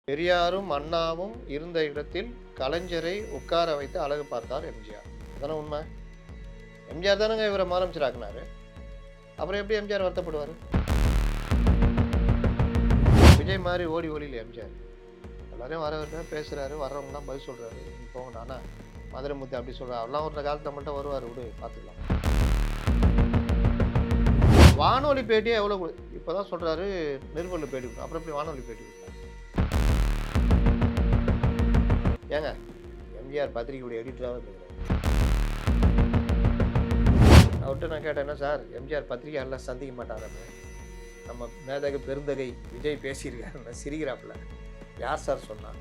பெரியாரும் அண்ணாவும் இருந்த இடத்தில் கலைஞரை உட்கார வைத்து அழகு பார்த்தார் எம்ஜிஆர். அதான உண்மை. எம்ஜிஆர் தானங்க இவரை முதலமைச்சராக்குனாரு. அப்புறம் எப்படி எம்ஜிஆர் வருத்தப்படுவார்? விஜய் மாதிரி ஓடி ஓடியில் எம்ஜிஆர் எல்லாரையும் வரவேற்க பேசுறாரு, வர்றவங்கலாம் பதில் சொல்றாரு. இப்போ நானா மதுரை முத்து அப்படி சொல்றாரு, அவெல்லாம் ஒரு காலத்தில் நம்மள்ட்ட வருவார், விடு பார்த்துக்கலாம். வானொலி பேட்டியே எவ்வளோ இப்போதான் சொல்றாரு, நிருபரில் பேட்டி கொடுக்கும். அப்புறம் எப்படி வானொலி பேட்டி கொடுத்தாரு? ஏங்க எம்ஜிஆர் பத்திரிகையுடைய எடிட்டராக இருக்கிறார். அவர்கிட்ட நான் கேட்டேன், என்ன சார் எம்ஜிஆர் பத்திரிகை எல்லாம் சந்திக்க மாட்டாருன்னு. நம்ம மேதக பெருந்தகை விஜய் பேசியிருக்காரு, சிரிக்கிறாப்புல. யார் சார் சொன்னா?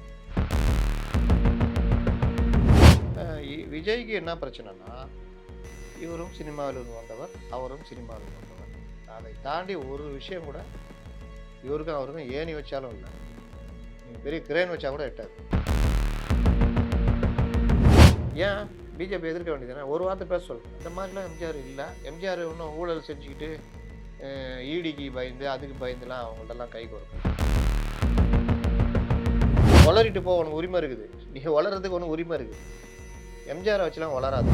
விஜய்க்கு என்ன பிரச்சனைனா, இவரும் சினிமாவில் வந்தவர், அவரும் சினிமாவில் வந்தவர். அதை தாண்டி ஒரு விஷயம் கூட இவருக்கும் அவருக்கும் ஏணி வச்சாலும் இல்லை, பெரிய கிரேன் வச்சா கூட எட்டாது. ஏன் பிஜேபி எதிர்க்க வேண்டியதுனா ஒரு வார்த்தை பேச சொல்லுங்க. இந்த மாதிரிலாம் எம்ஜிஆர் இல்லை. எம்ஜிஆர் இன்னும் ஊழல் செஞ்சுக்கிட்டு ஈடிக்கு பயந்து அதுக்கு பயந்துலாம் அவங்கள்ட்டெல்லாம் கை கொடுக்கும். வளரிட்டு போக உனக்கு உரிமை இருக்குது, நீ வளர்றதுக்கு ஒன்று உரிமை இருக்குது. எம்ஜிஆரை வச்சுலாம் வளராது.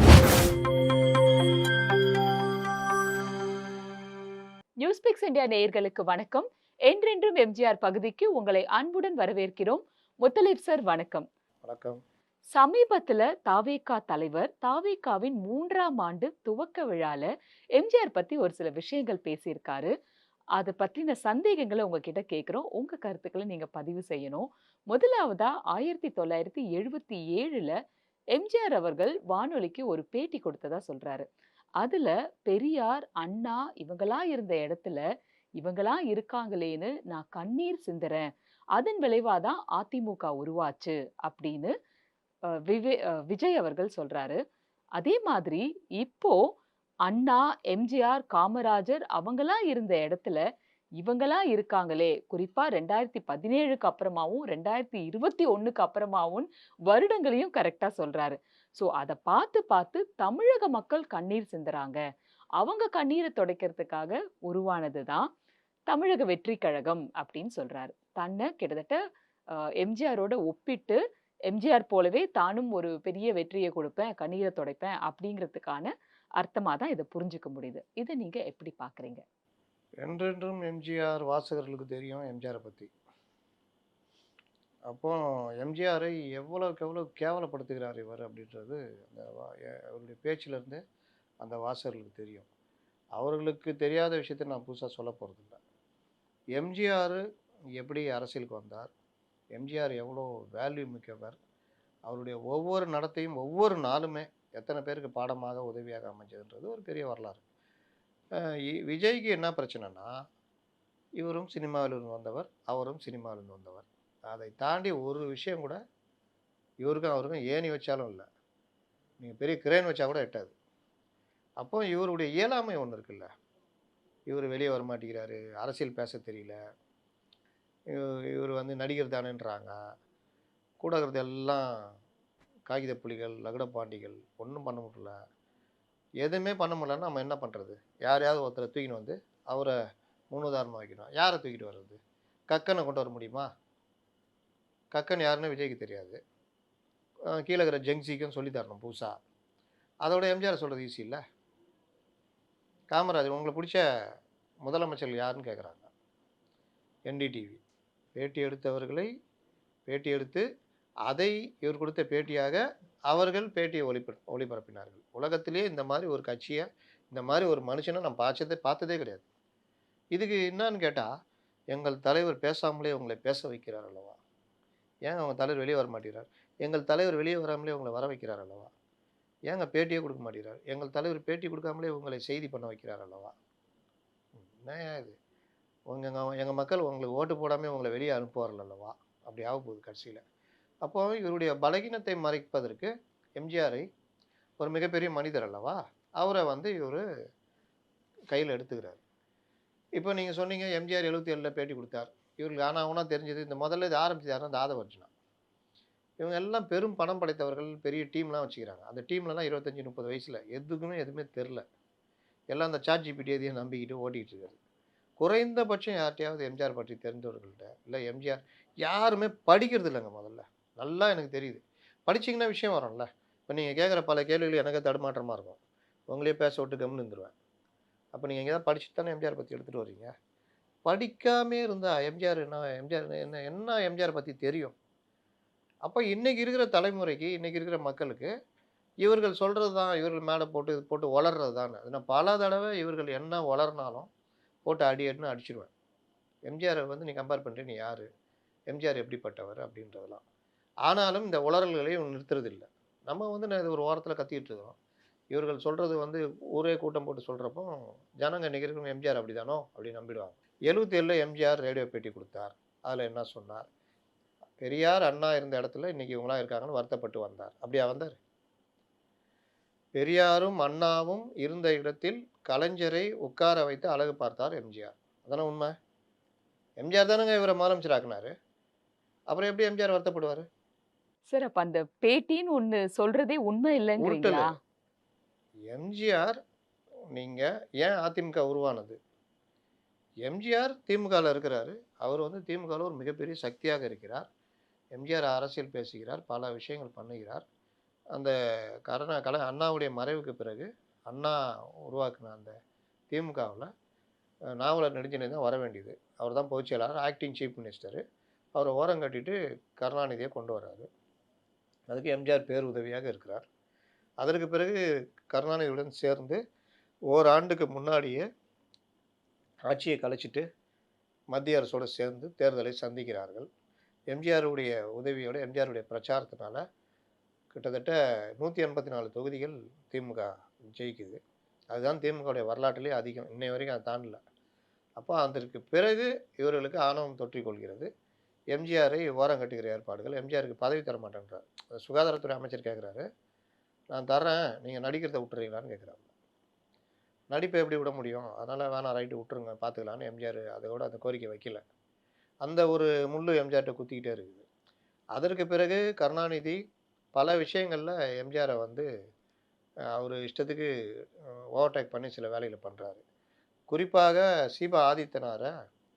நியூஸ்பிக்ஸ் இந்தியா நேயர்களுக்கு வணக்கம். என்றென்றும் எம்ஜிஆர் பகுதிக்கு உங்களை அன்புடன் வரவேற்கிறோம். முத்தலீப் சார் வணக்கம். வணக்கம். சமீபத்துல தாவேகா தலைவர் தாவேகாவின் 3ஆம் ஆண்டு துவக்க விழால எம்ஜிஆர் பத்தி ஒரு சில விஷயங்கள் பேசியிருக்காரு. அதை பற்றின சந்தேகங்களை உங்ககிட்ட கேட்குறோம். உங்க கருத்துக்களை நீங்க பதிவு செய்யணும். முதலாவதா 1977ல எம்ஜிஆர் அவர்கள் வானொலிக்கு ஒரு பேட்டி கொடுத்ததா சொல்றாரு. அதுல பெரியார், அண்ணா இவங்களா இருந்த இடத்துல இவங்களா இருக்காங்களேன்னு நான் கண்ணீர் சிந்துறேன், அதன் விளைவாதான் அதிமுக உருவாச்சு அப்படின்னு விஜய் அவர்கள் சொல்றாரு. அதே மாதிரி இப்போ அண்ணா, எம்ஜிஆர், காமராஜர் அவங்கெல்லாம் இருந்த இடத்துல இவங்களா இருக்காங்களே, குறிப்பா 2017க்கு அப்புறமாவும் 2021க்கு அப்புறமாவும் வருடங்களையும் கரெக்டா சொல்றாரு. சோ அதை பார்த்து பார்த்து தமிழக மக்கள் கண்ணீர் சிந்துறாங்க. அவங்க கண்ணீரை துடைக்கிறதுக்காக உருவானதுதான் தமிழக வெற்றி கழகம் அப்படின்னு சொல்றாரு. தன்னை கிட்டத்தட்ட எம்ஜிஆரோட ஒப்பிட்டு எம்ஜிஆர் போலவே தானும் ஒரு பெரிய வெற்றியை கொடுப்பேன், கண்ணீரை துடைப்பேன் அப்படிங்கிறதுக்கான அர்த்தமா தான் இதை புரிஞ்சுக்க முடியுது. இதை நீங்க எப்படி பாக்குறீங்க? என்றென்றும் எம்ஜிஆர் வாசகர்களுக்கு தெரியும் எம்ஜிஆரை பற்றி. அப்போ எம்ஜிஆரை எவ்வளோக்கு எவ்வளோ கேவலப்படுத்துகிறார் இவர் அப்படின்றது அந்த அவருடைய பேச்சிலேருந்து அந்த வாசகர்களுக்கு தெரியும். அவர்களுக்கு தெரியாத விஷயத்தை நான் புதுசாக சொல்ல போகிறதில்ல. எம்ஜிஆர் எப்படி அரசியலுக்கு வந்தார், எம்ஜிஆர் எவ்வளோ வேல்யூ மிக்கவர், அவருடைய ஒவ்வொரு நடத்தையும் ஒவ்வொரு நாளுமே எத்தனை பேருக்கு பாடமாக உதவியாக அமைஞ்சதுன்றது ஒரு பெரிய வரலாறு. விஜய்க்கு என்ன பிரச்சனைனா, இவரும் சினிமாவிலிருந்து வந்தவர், அவரும் சினிமாவிலிருந்து வந்தவர். அதை தாண்டி ஒரு விஷயம் கூட இவருக்கும் அவருக்கும் ஏணி வச்சாலும் இல்லை, நீங்கள் பெரிய கிரேன் வச்சா கூட எட்டாது. அப்போ இவருடைய இயலாமை ஒன்று இருக்குல்ல, இவர் வெளியே வர மாட்டேங்கிறாரு, அரசியல் பேச தெரியல, இவர் வந்து நடிகர் தானேன்றாங்க, கூட இருக்கிறது எல்லாம் காகித புலிகள், லகுட பாண்டிகள், ஒன்றும் பண்ண முடியல. எதுவுமே பண்ண முடியலன்னா நம்ம என்ன பண்ணுறது? யாரையாவது ஒருத்தரை தூக்கின்னு வந்து அவரை முன்னுதாரணமாக வைக்கணும். யாரை தூக்கிட்டு வர்றது? கக்கனை கொண்டு வர முடியுமா? கக்கன் யாருன்னு விஜய்க்கு தெரியாது. கீழே இருக்கிற ஜெங்ஸிக்கும் சொல்லி தரணும் புதுசாக. அதோட எம்ஜிஆர் சொல்கிறது ஈஸி இல்லை. காமராஜர் உங்களுக்கு பிடிச்ச முதலமைச்சர் யாருன்னு கேட்குறாங்க. என்டிடிவி பேட்டி எடுத்தவர்களை பேட்டி எடுத்து அதை இவர் கொடுத்த பேட்டியாக அவர்கள் பேட்டியை ஒளிபரப்பினார்கள். உலகத்திலே இந்த மாதிரி ஒரு கட்சியை, இந்த மாதிரி ஒரு மனுஷனை நான் பார்த்ததே கிடையாது. இதுக்கு என்னன்னு கேட்டால், எங்கள் தலைவர் பேசாமலே உங்களை பேச வைக்கிறார் அல்லவா? ஏங்க அவங்க தலைவர் வெளியே வர மாட்டேங்கிறார்? எங்கள் தலைவர் வெளியே வராமலே உங்களை வர வைக்கிறார் அல்லவா? ஏங்க பேட்டியே கொடுக்க மாட்டேங்கிறார்? எங்கள் தலைவர் பேட்டி கொடுக்காமலே உங்களை செய்தி பண்ண வைக்கிறார் அல்லவா? என்ன இது? எங்கள் மக்கள் உங்களுக்கு ஓட்டு போடாமல் உங்களை வெளியே அனுப்புவார்கள் அல்லவா? அப்படி ஆக போகுது கட்சியில். அப்போ இவருடைய பலகீனத்தை மறைப்பதற்கு எம்ஜிஆரை, ஒரு மிகப்பெரிய மனிதர் அல்லவா, அவரை வந்து இவர் கையில் எடுத்துக்கிறார். இப்போ நீங்கள் சொன்னீங்க எம்ஜிஆர் 77ல் பேட்டி கொடுத்தார். இவருக்கு ஆனால் அவனா தெரிஞ்சது, இந்த முதல்ல இது ஆரம்பிச்சது யாருன்னா தாதவர்ஜுனா. இவங்க எல்லாம் பெரும் பணம் படைத்தவர்கள், பெரிய டீம்லாம் வச்சுக்கிறாங்க. அந்த டீம்லலாம் 25-30 வயசில் எதுவுமே தெரில. எல்லாம் அந்த சாட் ஜிபிடி எதையும் நம்பிக்கிட்டு ஓட்டிகிட்டு இருக்காரு. குறைந்தபட்சம் யார்ட்டயாவது எம்ஜிஆர் பற்றி தெரிந்தவர்கள்ட்ட, இல்ல எம்ஜிஆர் யாருமே படிக்கிறது இல்லங்க முதல்ல. நல்லா எனக்கு தெரியுது. படிச்சீங்கன்னா விஷயம் வரும்ல. இப்ப நீங்க கேட்கிற பல கேள்விகள் எனக்கு தடுமாற்றமா இருக்கும். உங்களையே பேச விட்டு கம்முனு இருந்துருவேன். அப்ப நீங்க எங்கேயாவது படிச்சுட்டு தானே எம்ஜிஆர் பத்தி எடுத்துட்டு வர்றீங்க. படிக்காமயே இருந்தா எம்ஜிஆர் என்ன எம்ஜிஆர் பத்தி தெரியும்? அப்ப இன்னைக்கு இருக்கிற தலைமுறைக்கு, இன்னைக்கு இருக்கிற மக்களுக்கு இவர்கள் சொல்றது தான், இவர்கள் மேல போட்டு இது போட்டு ஒளர்றது தான்னு. அது நான் பல தடவ இவர்கள் என்ன ஒளர்னாலும் போட்டு அடி அடின்னு அடிச்சுருவேன். எம்ஜிஆர வந்து நீ கம்பேர் பண்ற நீ யாரு? எம்ஜிஆர் எப்படிப்பட்டவர்? அப்படின்றதெல்லாம். ஆனாலும் இந்த உளறல்களை இவங்க நிறுத்துறதில்ல. நம்ம வந்து இது ஒரு ஓரத்தில கத்திக்கிட்டு இருக்கிறோம். இவர்கள் சொல்றது வந்து ஊரே கூட்டம் போட்டு சொல்றப்போ, ஜனங்க இன்னைக்கு இருக்கிறவங்க எம்ஜிஆர் அப்படிதானோ அப்படின்னு நம்பிடுவாங்க. 77ல எம்ஜிஆர் ரேடியோ பேட்டி குடுத்தார். அதுல என்ன சொன்னார்? பெரியார், அண்ணா இருந்த இடத்துல இன்னைக்கு இவங்கலாம் இருக்காங்கன்னு வருத்தப்பட்டு வந்தார். அப்படியா வந்தாரு? பெரியாரும், அண்ணாவும் இருந்த இடத்தில் கலைஞரை உட்கார வைத்து அழகு பார்த்தார் எம்ஜிஆர். அதானே உண்ம? எம்ஜிஆர் தானங்க இவர முதலமைச்சர் ஆக்குனாரு. அப்புறம் எப்படி எம்ஜிஆர் வருத்தப்படுவாரு? சார் அப்ப அந்த பேட்டின்னு ஒண்ணு சொல்றதே உண்மை உருட்டலு. இல்லங்கிறீங்களா? எம்ஜிஆர் நீங்க ஏன் அதிமுக உருவானது? எம்ஜிஆர் திமுகல இருக்கிறாரு. அவர் வந்து திமுகல ஒரு மிகப்பெரிய சக்தியாக இருக்கிறார். எம்ஜிஆர் அரசியல் பேசுகிறார். பல விஷயங்கள் பண்ணுகிறார். அந்த அண்ணாவுடைய மறைவுக்கு பிறகு, அண்ணா உருவாக்குன அந்த திமுகவுல நாவலர் நெடுஞ்செழியன் தான் வர வேண்டியது. அவர் தான் பொதுச் செயலாளர், ஆக்டிங் சீஃப் மினிஸ்டரு. அவர ஓரங்கட்டிட்டு கருணாநிதிய கொண்டு வராரு. அதுக்கு எம்ஜிஆர் பேருதவியாக இருக்கிறார். அதற்கு பிறகு கருணாநிதியுடன் சேர்ந்து ஓராண்டுக்கு முன்னாடியே ஆட்சியை கலைச்சிட்டு மத்திய அரசோடு சேர்ந்து தேர்தலை சந்திக்கிறார்கள். எம்ஜிஆருடைய உதவியோட, எம்ஜிஆருடைய பிரச்சாரத்தினால கிட்டத்தட்ட 184 தொகுதிகள் திமுக ஜெயிக்குது. அதுதான் திமுகவுடைய வரலாற்றிலே அதிகம். இன்னை வரைக்கும் அத தாண்டல. அப்போ அதற்கு பிறகு இவர்களுக்கு ஆணவம் தொற்றிக் கொள்கிறது. எம்ஜிஆரை ஓரங்கட்டுகிற ஏற்பாடுகள். எம்ஜிஆருக்கு பதவி தர மாட்டேன்றார். சுகாதாரத்துறை அமைச்சர் கேட்குறாரு, "நான் தர்றேன். நீங்க நடிக்கிறத விட்டுறீங்களான்னு?" கேட்குறாங்க. நடிப்பை எப்படி விட முடியும்? அதனால வேணாம் ரைட்டு விட்டுருங்க பார்த்துக்கலான்னு எம்ஜிஆர் அதோட அந்த கோரிக்கை வைக்கல. அந்த ஒரு முள்ளு எம்ஜிஆர்ட்ட குத்திக்கிட்டே இருக்குது. அதற்கு பிறகு கருணாநிதி பல விஷயங்கள்ல எம்ஜிஆர வந்து அவரு இஷ்டத்துக்கு ஓவர்டேக் பண்ணி சில வேலைகள பண்றாரு. குறிப்பாக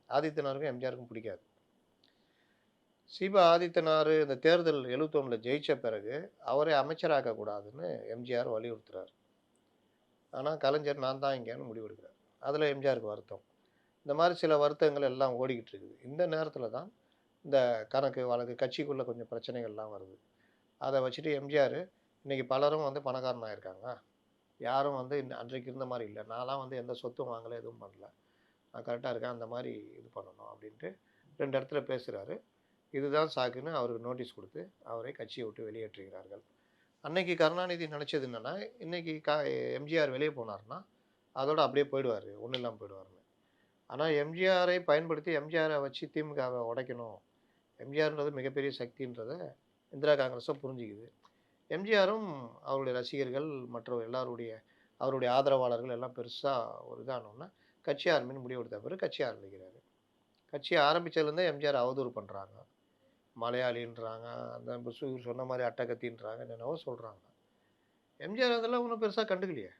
ஆதித்தனாருக்கும் எம்ஜிஆருக்கும் பிடிக்காது. ஆதித்தனாரு இந்த தேர்தல் 71ல ஜெயிச்ச பிறகு அவரை அமைச்சராக்க கூடாதுன்னு எம்ஜிஆர் வலியுறுத்துறாரு. ஆனா கலைஞர் நான் தான் இங்கேன்னு முடிவெடுக்கிறார். அதுல எம்ஜிஆருக்கு வருத்தம். இந்த மாதிரி சில வருத்தங்கள் எல்லாம் ஓடிக்கிட்டு இருக்குது. இந்த நேரத்துல தான் இந்த கணக்கு வழக்கு கட்சிக்குள்ள கொஞ்சம் பிரச்சனைகள்லாம் வருது. அத வச்சுட்டு எம்ஜிஆர் இன்னைக்கு பலரும் வந்து பணக்காரன் ஆயிருக்காங்க. யாரும் வந்து அன்றைக்கு இருந்த மாரி இல்ல. நான்லாம் வந்து எந்த சொத்தும் வாங்கல, எதுவும் பண்ணல. நான் கரெக்ட்டா இருக்கேன். அந்த மாரி இது பண்ணணும் அப்படின்ட்டு 2 இடத்துல பேசுறாரு. இதுதான் சாக்குன்னு அவருக்கு நோட்டீஸ் குடுத்து, அவரை கட்சிய விட்டு வெளியேற்றுகிறார்கள். அன்னைக்கு கருணாநிதி நினைச்சது என்னன்னா, இன்னைக்கு எம்ஜிஆர் வெளிய போனாருன்னா, அதோட அப்படியே போயிடுவாரு. ஒண்ணும் இல்லாம போயிடுவாருன்னு. ஆனா எம்ஜிஆரை பயன்படுத்தி எம்ஜிஆர வச்சு திமுகவ உடைக்கணும். எம்ஜிஆர்ன்றது மிகப்பெரிய சக்தின்றத இந்திரா காங்கிரஸும் புரிஞ்சுக்குது. எம்ஜிஆரும் அவருடைய ரசிகர்கள் மற்றும் அவருடைய ஆதரவாளர்கள் எல்லாம் பெருசா ஒரு இதானோன்னே, கட்சி ஆரம்பின்னு முடிவெடுத்த பிறகு கட்சி ஆரம்பிக்கிறாரு. கட்சி ஆரம்பிச்சதுலேருந்தே எம்ஜிஆர் அவதூறு பண்றாங்க. மலையாளின்றாங்க, அந்த இவரு சொன்ன மாரி அட்டகத்தின்றாங்க, என்னென்னவோ சொல்றாங்க. எம்ஜிஆர் அதெல்லாம் ஒண்ணும் பெருசா கண்டுக்கலையே.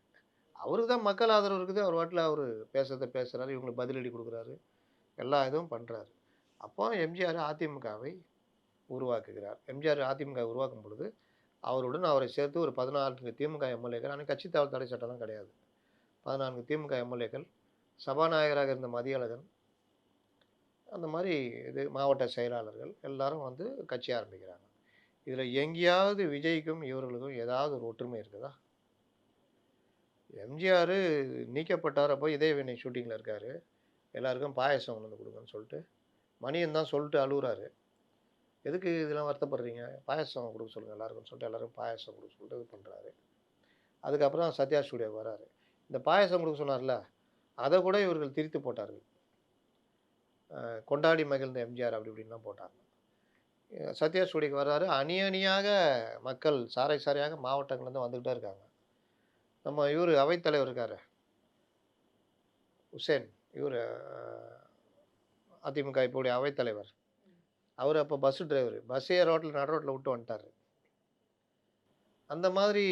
அவருக்கு தான் மக்கள் ஆதரவு இருக்குது. அவர் பாட்டுல அவரு பேசுறத பேசுறாரு. இவங்களுக்கு பதிலடி குடுக்குறாரு. எல்லா இதுவும் பண்றாரு. அப்போ எம்ஜிஆர் அதிமுகவை உருவாக்குகிறார். எம்ஜிஆர் அதிமுக உருவாக்கும் பொழுது, அவருடன் அவரை சேர்த்து ஒரு 14 திமுக எம்எல்ஏக்கள் அன்னைக்கு கட்சி தாவல் தடை சட்டம்லாம் கிடையாது. 14 திமுக எம்எல்ஏக்கள், சபாநாயகராக இருந்த மதியழகன், அந்த மாரி மாவட்ட செயலாளர்கள் எல்லாரும் வந்து கட்சி ஆரம்பிக்கிறாங்க. இதுல எங்கேயாவது விஜய்க்கும், இவர்களுக்கும் ஏதாவது ஒரு ஒற்றுமை இருக்குதா? எம்ஜிஆர் நீக்கப்பட்டார். அப்போ இதயவீணை ஷூட்டிங்ல இருக்காரு. எல்லாருக்கும் பாயாசம் கொண்டு வந்து குடுங்கன்னு சொல்லிட்டு, மணியன் தான் சொல்லிட்டு அழுவுறாரு. "எதுக்கு இதெல்லாம் வருத்தப்படுறீங்க? பாயாசம் குடுக்க சொல்லுங்க எல்லாருக்கும்னு" சொல்லிட்டு எல்லாருக்கும் பாயாசம் குடுக்க சொல்லிட்டு இது பண்றாரு. அதுக்கப்புறம் சத்யா ஸ்டுடியோக்கு வராரு. இந்த பாயாசம் குடுக்க சொன்னார்ல, அத கூட இவர்கள் திரித்து போட்டார்கள். கொண்டாடி மகிழ்ந்த எம்ஜிஆர் அப்படி இப்படின்லாம் போட்டாங்க. சத்யா ஸ்டுடியோக்கு வர்றாரு. அணி அணியாக மக்கள் சாறை சாறையாக மாவட்டங்கள்லேருந்து வந்துகிட்டே இருக்காங்க. நம்ம இவரு அவைத்தலைவர் இருக்காரு, உசேன். இவரு அதிமுக இப்போதைய அவைத்தலைவர். அவரு அப்போ பஸ் டிரைவரு. பஸ்ஸே நடு ரோட்ல விட்டு வந்துட்டாரு. அந்த மாதிரி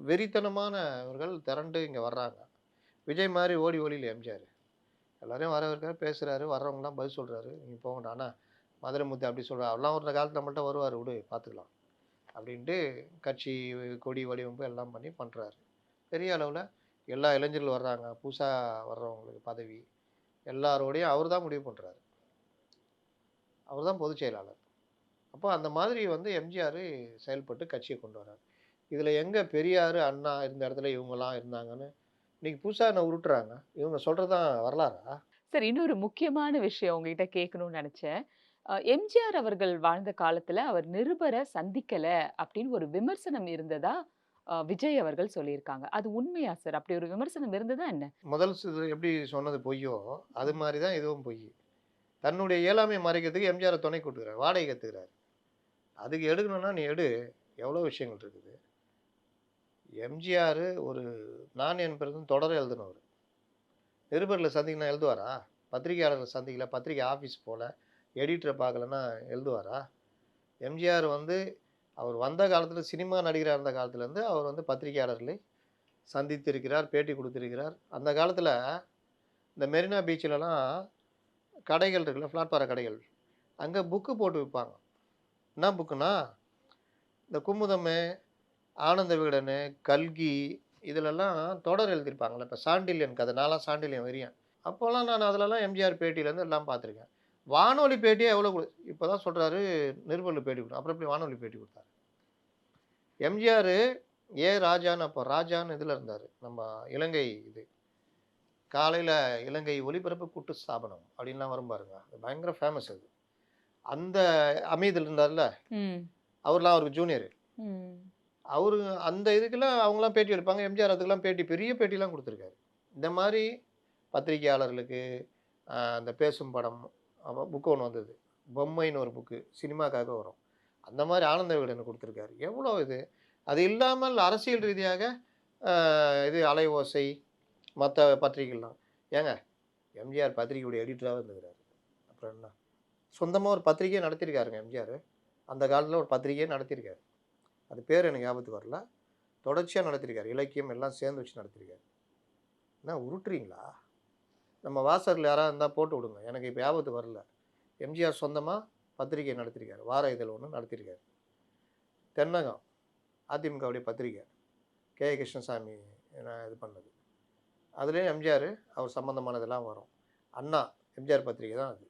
வெறித்தனமானவர்கள் திரண்டு இங்க வர்றாங்க. விஜய் மாரி ஓடி ஒளியல எம்ஜிஆர். எல்லாரையும் வரவேற்கிறாரு, பேசுகிறாரு, வர்றவங்களாம் பதில் சொல்கிறாரு. நீங்கள் போங்கடா அண்ணா மதுரை முத்து அப்படி சொல்கிறார். அவர்லாம் ஒரு காலத்தில் நம்மள்ட்ட வருவார், விடு பார்த்துக்கலாம் அப்படின்ட்டு கட்சி கொடி வடிவமைப்பு எல்லாம் பண்ணி பண்ணுறாரு. பெரிய அளவில் எல்லா இளைஞர்கள் வர்றாங்க, புதுசாக வர்றவங்களுக்கு பதவி எல்லாரோடையும் அவர் தான் முடிவு பண்ணுறாரு. அவர் தான் பொதுச் செயலாளர். அப்போ அந்த மாதிரி வந்து எம்ஜிஆர் செயல்பட்டு கட்சியை கொண்டு வர்றாரு. இதில் எங்கே பெரியார் அண்ணா இருந்த இடத்துல இவங்கெல்லாம் இருந்தாங்கன்னு இன்னைக்கு புதுசாக என்ன உருட்டுறாங்க. இவங்க சொல்கிறது தான் வரலாறா? சரி, இன்னொரு முக்கியமான விஷயம் உங்ககிட்ட கேட்கணும்னு நினைச்சேன். எம்ஜிஆர் அவர்கள் வாழ்ந்த காலத்துல அவர் நிருபர சந்திக்கல அப்படின்னு ஒரு விமர்சனம் இருந்ததா விஜய் அவர்கள் சொல்லியிருக்காங்க. அது உண்மையா சார்? அப்படி ஒரு விமர்சனம் இருந்ததா என்ன? முதல் எப்படி சொன்னது பொய்யோ அது மாதிரி தான் இதுவும் பொய். தன்னுடைய இயலாமையை மறைக்கிறதுக்கு எம்ஜிஆரை துணை கூட்டுக்கிறார், வாடகை கற்றுக்கிறார். அதுக்கு எடுக்கணும்னா நீ எடு, எவ்வளோ விஷயங்கள் இருக்குது. எம்ஜிஆர் ஒரு நான் என் பிறகு தொடர எழுதினவர். நிருபரில் சந்திக்கணும் எழுதுவாரா? பத்திரிகையாளர்களை சந்திக்கல, பத்திரிகை ஆஃபீஸ் போல, எடிட்டரை பார்க்கலன்னா எழுதுவாரா? எம்ஜிஆர் வந்து அவர் வந்த காலத்தில் சினிமா நடிகராக இருந்த காலத்துலேருந்து அவர் வந்து பத்திரிகையாளர்களை சந்தித்திருக்கிறார், பேட்டி கொடுத்துருக்கிறார். அந்த காலத்தில் இந்த மெரினா பீச்சிலலாம் கடைகள் இருக்குல்ல, பிளாட்பார கடைகள், அங்கே புக்கு போட்டு விற்பாங்க. என்ன புக்குன்னா, இந்த குமுதமு, ஆனந்த விகடனு, கல்கி இதிலெல்லாம் தொடர் எழுதியிருப்பாங்கள்ல. இப்போ சாண்டில்யன் கதை, நான்லாம் சாண்டில்யன் வெறியன். அப்போல்லாம் நான் அதிலலாம் எம்ஜிஆர் பேட்டியிலேருந்து எல்லாம் பார்த்துருக்கேன். வானொலி பேட்டியே எவ்வளோ இப்போ தான் சொல்கிறாரு நிருபரில் பேட்டி கொடுத்தோம். அப்புறம் எப்படி வானொலி பேட்டி கொடுத்தாரு? எம்ஜிஆர் ராஜான்னு அப்போ ராஜான்னு இதில் இருந்தார், நம்ம இலங்கை இது காலையில் இலங்கை ஒலிபரப்பு கூட்டு ஸ்தாபனம் அப்படின்லாம் வரும் பாருங்க, அது பயங்கர ஃபேமஸ். அது அந்த அமைதியில் இருந்தார்ல, அவர்லாம் அவருக்கு ஜூனியர். அவரு அந்த இதுக்கெல்லாம் அவங்களாம் பேட்டி எடுப்பாங்க. எம்ஜிஆர் அதுக்கெல்லாம் பேட்டி, பெரிய பேட்டிலாம் கொடுத்துருக்காரு. இந்த மாதிரி பத்திரிகையாளர்களுக்கு அந்த பேசும் படம் புக்கு ஒன்று வந்தது, பொம்மைன்னு ஒரு புக்கு சினிமாக்காக வரும். அந்த மாதிரி ஆனந்த விகடன் கொடுத்துருக்காரு. எவ்வளோ இது. அது இல்லாமல் அரசியல் ரீதியாக இது அலை ஓசை மற்ற பத்திரிகைகள்லாம். ஏங்க எம்ஜிஆர் பத்திரிகையுடைய எடிட்டராக இருந்துக்கிறாரு. அப்புறம் என்ன, சொந்தமாக ஒரு பத்திரிகையை நடத்தியிருக்காருங்க எம்ஜிஆர். அந்த காலத்தில் ஒரு பத்திரிகையை நடத்தியிருக்காரு. அது பேர் எனக்கு ஞாபகத்துக்கு வரல. தொடர்ச்சியாக நடத்தியிருக்காரு. இலக்கியம் எல்லாம் சேர்ந்து வச்சு நடத்தியிருக்காரு. என்ன உருட்டுறீங்களா? நம்ம வாசகர்கள் யாராவது இருந்தால் போட்டு விடுங்க, எனக்கு இப்போ ஞாபகத்துக்கு வரல. எம்ஜிஆர் சொந்தமாக பத்திரிகை நடத்தியிருக்காரு, வார இதழ் ஒன்று நடத்தியிருக்காரு. தென்னகம் அதிமுகவுடைய பத்திரிகை, கே கிருஷ்ணசாமி இது பண்ணது. அதுலேயும் எம்ஜிஆர் அவர் சம்மந்தமானதெல்லாம் வரும். அண்ணா எம்ஜிஆர் பத்திரிகை தான் அது.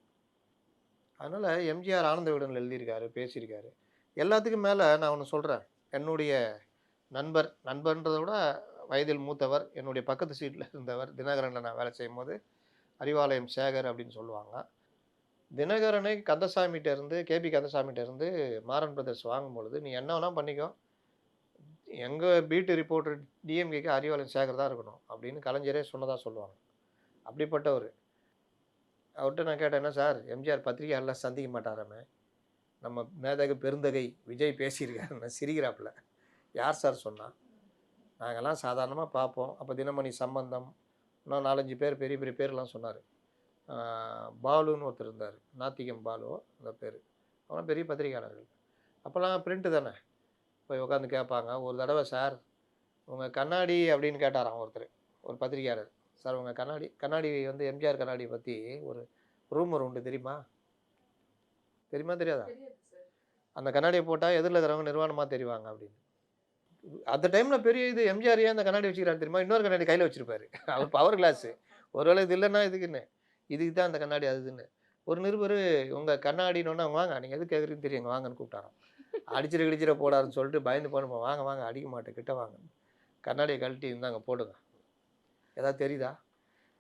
அதனால் எம்ஜிஆர் ஆனந்த விகடனில் எழுதியிருக்காரு, பேசியிருக்காரு. எல்லாத்துக்கும் மேலே நான் ஒன்று சொல்கிறேன். என்னுடைய நண்பர்ன்றதை விட வயதில் மூத்தவர், என்னுடைய பக்கத்து சீட்டில் இருந்தவர், தினகரனில் நான் வேலை செய்யும் போது அறிவாலயம் சேகர் அப்படின்னு சொல்லுவாங்க. தினகரனை கந்தசாமிகிட்ட இருந்து, கேபி கந்தசாமிகிட்ட இருந்து மாறன் பிரதர்ஸ் வாங்கும்பொழுது, நீ என்ன வேணால் பண்ணிக்கோ, எங்கள் பீட்டு ரிப்போர்ட்டர் டிஎம்கேக்கு அறிவாலயம் சேகர் தான் இருக்கணும் அப்படின்னு கலைஞரே சொன்னதாக சொல்லுவாங்க. அப்படிப்பட்டவர். அவர்கிட்ட நான் கேட்டேன், என்ன சார் எம்ஜிஆர் பத்திரிகையாளர்லாம் சந்திக்க மாட்டாராமே, நம்ம மேதகு பெருந்தகை விஜய் பேசியிருக்காருன்னு சிரிக்கிறாப்புல. யார் சார் சொன்னா? நாங்கள்லாம் சாதாரணமாக பார்ப்போம். அப்போ தினமணி சம்பந்தம், இன்னும் 4-5 பேர் பெரிய பெரிய பேர்லாம் சொன்னார். பாலுன்னு ஒருத்தர் இருந்தார், நாத்திகம் பாலு அந்த பேர். அவங்களாம் பெரிய பத்திரிகையாளர்கள். அப்போல்லாம் பிரிண்ட்டு தானே, போய் உட்காந்து கேட்பாங்க. ஒரு தடவை சார் உங்கள் கண்ணாடி அப்படின்னு கேட்டாராம் ஒருத்தர், ஒரு பத்திரிகையாளர். சார் உங்கள் கண்ணாடி வந்து எம்ஜிஆர் கண்ணாடியை பற்றி ஒரு ரூமர் உண்டு, தெரியுமா தெரியாதா? அந்த கண்ணாடியை போட்டால் எதிரில் இருக்கிறவங்க நிர்வாணமாக தெரிவாங்க அப்படின்னு. அந்த டைமில் பெரிய இது, எம்ஜிஆர் ஏன் அந்த கண்ணாடி வச்சுக்கிறாரு தெரியுமா? இன்னொரு கண்ணாடி கையில் வச்சுருப்பாரு, அவர் பவர் கிளாஸு. ஒருவேளை இது இல்லைன்னா இதுக்குன்னு, இதுக்கு தான் அந்த கண்ணாடி அதுன்னு. ஒரு நிருபர் உங்கள் கண்ணாடினோன்னா, வாங்க நீங்கள் எது கேட்குறீங்கன்னு தெரியுங்க வாங்கன்னு கூப்பிட்டாராம். கிழிச்சிட போடாருன்னு சொல்லிட்டு பயந்து போனோம். வாங்க அடிக்க மாட்டேன், கிட்ட வாங்க, கண்ணாடியை கழட்டி இருந்தாங்க போடுங்க, ஏதாவது தெரியுதா?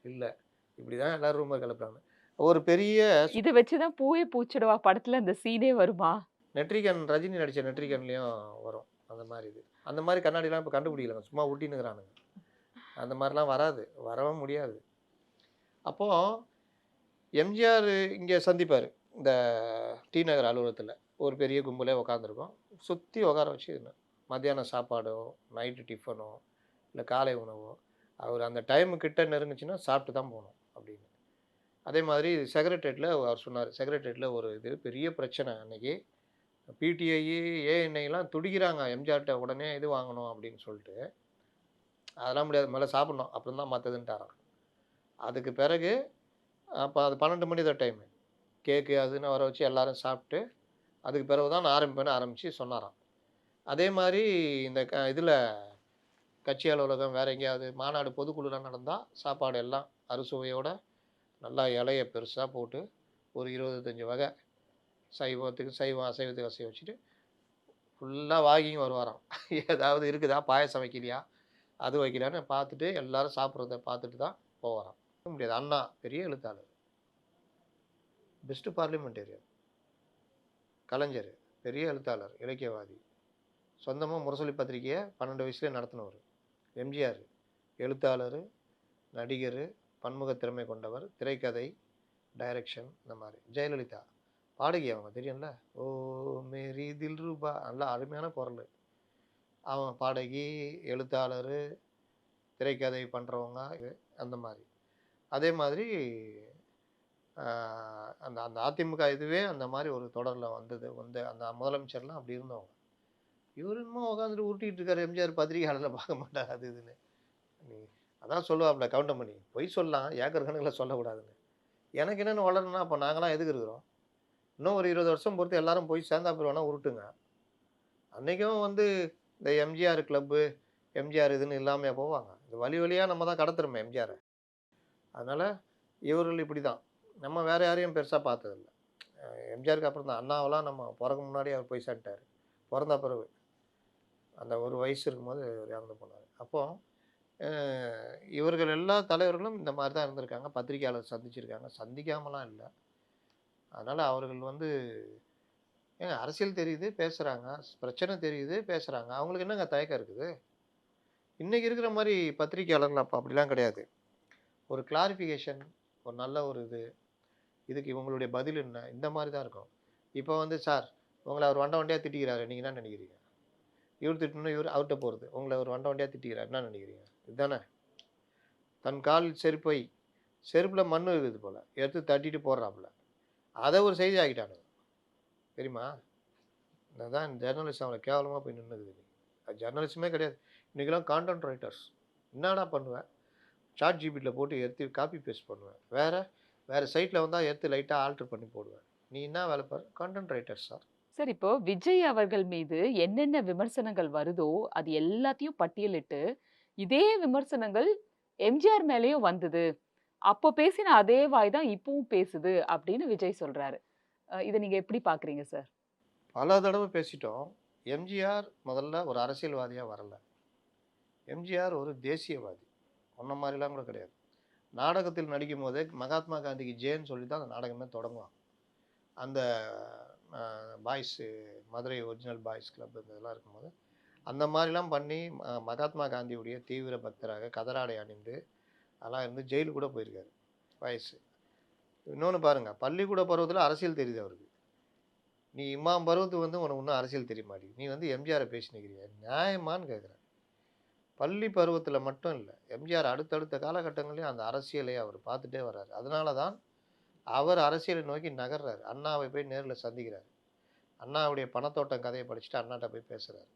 இல்லை. இப்படி தான் எல்லோரும் ரூமர் கிளப்புறாங்க. ஒரு பெரிய இதை வச்சு தான் பூவே பூச்சிடுவா படத்தில் அந்த சீனே வருமா? நெட்ரிகன், ரஜினி நடித்த நெட்ரிகன்லேயும் வரும் அந்த மாதிரி. இது அந்த மாதிரி கண்ணாடிலாம் இப்போ கண்டுபிடிக்கலங்க, சும்மா ஊட்டினுங்கிறானுங்க. அந்த மாதிரிலாம் வராது, வரவும் முடியாது. அப்போது எம்ஜிஆர் இங்கே சந்திப்பார் இந்த டி நகர் அலுவலகத்தில். ஒரு பெரிய கும்பலே உட்காந்துருக்கோம், சுற்றி உட்கார வச்சு மத்தியானம் சாப்பாடோ நைட்டு டிஃபனோ இல்லை காலை உணவோ அவர் அந்த டைமு கிட்ட நெருங்குச்சுன்னா சாப்பிட்டு தான் போகணும் அப்படின்னு. அதே மாதிரி செக்ரட்டரியேட்டில் அவர் சொன்னார், செக்ரட்டரியேட்டில் ஒரு இது பெரிய பிரச்சனை அன்றைக்கி. பிடிஐ ஏஎன்ஐலாம் துடிக்கிறாங்க எம்ஜிஆர்கிட்ட உடனே இது வாங்கணும் அப்படின்னு சொல்லிட்டு. அதெல்லாம் முடியாது, மேலே சாப்பிட்ணும் அப்புறம் தான் மற்றதுன்ட்டாராம். அதுக்கு பிறகு அப்போ அது 12 மணி தான் டைமு. கேக்கு அதுன்னு வர வச்சு எல்லாரும் சாப்பிட்டு, அதுக்கு பிறகு தான் நான் ஆரம்பிப்பேன்னு ஆரம்பிச்சு சொன்னாராம். அதே மாரி இந்த இதில கட்சி அலுவலகம் வேற எங்கேயாவது மாநாடு பொதுக்குழுலாம் நடந்தா, சாப்பாடு எல்லாம் அறுசுவையோட நல்லா இலைய பெருசா போட்டு, ஒரு 25 வகை சைவத்துக்கு சைவம், அசைவத்துக்கு அசைவம் வச்சுட்டு, ஃபுல்லா வாக்கிங் வருவாராம். ஏதாவது இருக்குதா? பாயாசம் வைக்கலையா? அது வைக்கலையான்னு பார்த்துட்டு, எல்லாரும் சாப்பிடுறத பார்த்துட்டு தான் போவாராம். முடியாது. அண்ணா பெரிய எழுத்தாளர். Best parliamentarian. கலைஞர் பெரிய எழுத்தாளர், இலக்கியவாதி. சொந்தமா முரசொலி பத்திரிக்கைய 12 வயசுலயே நடத்தினவரு. எம்ஜிஆர் எழுத்தாளரு, நடிகரு, பன்முக திறமை கொண்டவர், திரைக்கதை, டைரக்ஷன் இந்த மாரி. ஜெயலலிதா பாடகி அவங்க தெரியும்ல. ஓ மேரி தில்ருபா நல்லா அருமையான குரலு. அவங்க பாடகி, எழுத்தாளரு, திரைக்கதை பண்றவங்க அந்த மாரி. அதே மாதிரி ஆ அந்த அந்த அதிமுக இதுவே அந்த மாரி ஒரு தொடர்ல வந்தது. அந்த முதலமைச்சர்லாம் அப்படி இருந்தவங்க. இவரு என்னமோ உட்காந்துட்டு உருட்டிட்டு இருக்காரு. எம்ஜிஆர் பத்திரிகையாளர்ல பார்க்க மாட்டாரு அது இதுன்னு. நீ அதான் சொல்லுவாப்ல கவுண்டமணி. பொய் சொல்லலாம், ஏக்கர் கணக்குல சொல்லக்கூடாதுன்னு. எனக்கு என்னன்னு வளரணும்னா, அப்ப நாங்கலாம் எதுக்கு இருக்கிறோம்? இன்னும் ஒரு 20 வருஷம் பொறுத்து எல்லாரும் போய் சேர்ந்தாப்புல வேணா உருட்டுங்க. அன்னைக்கும் வந்து இந்த எம்ஜிஆர் கிளப்பு, எம்ஜிஆர் இதுன்னு இல்லாமயா போவாங்க? இது வழி வழியா நம்ம தான் கடத்துறோமே எம்ஜிஆர. அதனால இவர்கள் இப்படிதான். நம்ம வேற யாரையும் பெருசா பார்த்ததில்ல. எம்ஜிஆருக்கு அப்புறம் தான். அண்ணாவெல்லாம் நம்ம பொறக்க முன்னாடியே அவர் போய் சேர்ந்துட்டாரு. பொறந்த பிறகு. அந்த ஒரு வயசு இருக்கும்போது இறந்து போனாரு. அப்போ அ இவர்கள் எல்லா தலைவர்களும் இந்த மாரி தான் இருந்திருக்காங்க. பத்திரிக்கையாளர் சந்திச்சிருக்காங்க. சந்திக்காமலாம் இல்ல. அதனால அவர்கள் வந்து ஏங்க அரசியல் தெரியுது, பேசுறாங்க. பிரச்சனை தெரியுது, பேசுறாங்க. அவங்களுக்கு என்னங்க தயக்கம் இருக்குது? இன்னைக்கு இருக்கிற மாரி பத்திரிக்கையாளர்கள் அப்ப அப்படிலாம் கிடையாது. ஒரு கிளாரிஃபிகேஷன், ஒரு நல்ல ஒரு இது, இதுக்கு இவங்களுடைய பதில் என்ன? இந்த மாரி தான் இருக்கும். இப்போ வந்து சார், உங்கள அவர் வண்ட வண்டியா திட்டிக்கிறாரு. நீங்க என்ன நினைக்கிறீங்க? இவரு திட்டணும்னா இவரு அவர்ட்ட போறது. உங்கள ஒரு வண்ட வண்டியா திட்டிக்கிறாரு. என்ன நினைக்கிறீங்க? இதுதானே? தன் கால் செருப்பை செருப்புல மண்ணு இருக்குது போல. எடுத்து தட்டிட்டு போடுறாப்புல. அத ஒரு செய்தி ஆக்கிட்டானுங்க. தெரியுமா? அதான் ஜர்னலிசம் அவ்வளோ கேவலமா போய் நின்னுக்குது இன்னைக்கு. அது ஜர்னலிசமே கிடையாது. இன்னைக்கெல்லாம் கான்டென்ட் ரைட்டர்ஸ். என்னடா பண்ணுவ? சாட் ஜிபிட்டில போட்டு எடுத்து காப்பி பேஸ்ட் பண்ணுவேன். வேற சைட்ல வந்தா எடுத்து லைட்டா ஆல்டர் பண்ணி போடுவேன். நீ என்ன வேலை பாரு? Content writers sir. சார் இப்போ விஜய் அவர்கள் மீது என்னென்ன விமர்சனங்கள் வருதோ, அது எல்லாத்தையும் பட்டியலிட்டு, இதே விமர்சனங்கள் எம்ஜிஆர் மேலயும் வந்தது. அப்போ பேசின அதே வாய் தான் இப்பவும் பேசுது அப்படின்னு விஜய் சொல்றாரு. இத நீங்க எப்படி பார்க்குறீங்க சார்? பல தடவ பேசிட்டோம். எம்ஜிஆர் முதல்ல ஒரு அரசியல்வாதியா வரல. எம்ஜிஆர் ஒரு தேசியவாதி. முன்ன மாரிலாம் கூட கிடையாது. நாடகத்தில் நடிக்கும்போதே மகாத்மா காந்திக்கு ஜேன்னு சொல்லி தான் அந்த நாடகமே தொடங்குவான். அந்த அ boys Madurai original boys club இந்த இதெல்லாம் இருக்கும்போது, அந்த மாரிலாம் பண்ணி மகாத்மா காந்தியுடைய தீவிர பக்தராக கதராடை அணிந்து, அதெல்லாம் இருந்து ஜெயிலுக்கு கூட போயிருக்காரு. வயசு. இன்னொன்னு பாருங்க, பள்ளிக்கூட பருவத்தில அரசியல் தெரியுது அவருக்கு. நீ இம்மாம் பருவத்துக்கு வந்து உனக்கு இன்னும் அரசியல் தெரிய மாட்டேங்குது. நீ வந்து எம்ஜிஆர பேசினுக்கிறியா? நியாயமான்னு கேட்குறேன். பள்ளி பருவத்தில மட்டும் இல்ல. எம்ஜிஆர் அடுத்தடுத்த காலகட்டங்கள்லயும் அந்த அரசியலை அவர் பார்த்துட்டே வர்றாரு. அதனால தான் அவர் அரசியலை நோக்கி நகர்றாரு. அண்ணாவை போய் நேர்ல சந்திக்கிறாரு. அண்ணாவுடைய பணத்தோட்டம் கதைய படிச்சுட்டு அண்ணாட்ட போய் பேசுறாரு.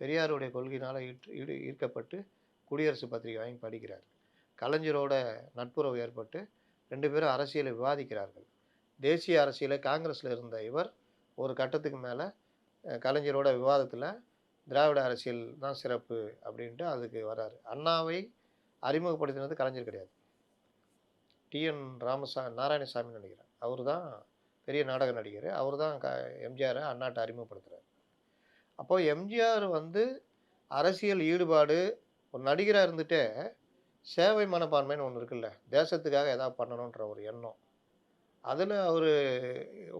பெரியாருடைய கொள்கையினால ஈர்க்கப்பட்டு குடியரசு பத்திரிகை வாங்கி படிக்கிறார். கலைஞரோட நட்புறவு ஏற்பட்டு 2 பேரும் அரசியலை விவாதிக்கிறார்கள். தேசிய அரசியல காங்கிரஸ்ல இருந்த இவர் ஒரு கட்டத்துக்கு மேல கலைஞரோட விவாதத்துல திராவிட அரசியல் தான் சிறப்பு அப்படின்ட்டு அதுக்கு வராரு. அண்ணாவை அறிமுகப்படுத்தினது கலைஞர் கிடையாது. டிஎன் நாராயணசாமின்னு நினைக்கிறேன். அவரு தான் பெரிய நாடக நடிகர். அவரு தான் எம்ஜிஆர அண்ணாட்ட அறிமுகப்படுத்துறாரு. அப்போ எம்ஜிஆர் வந்து அரசியல் ஈடுபாடு ஒரு நடிகரா இருந்துட்டே சேவை மனப்பான்மைன்னு ஒண்ணு இருக்குல்ல. தேசத்துக்காக ஏதாவது பண்ணணுன்ற ஒரு எண்ணம். அதுல அவரு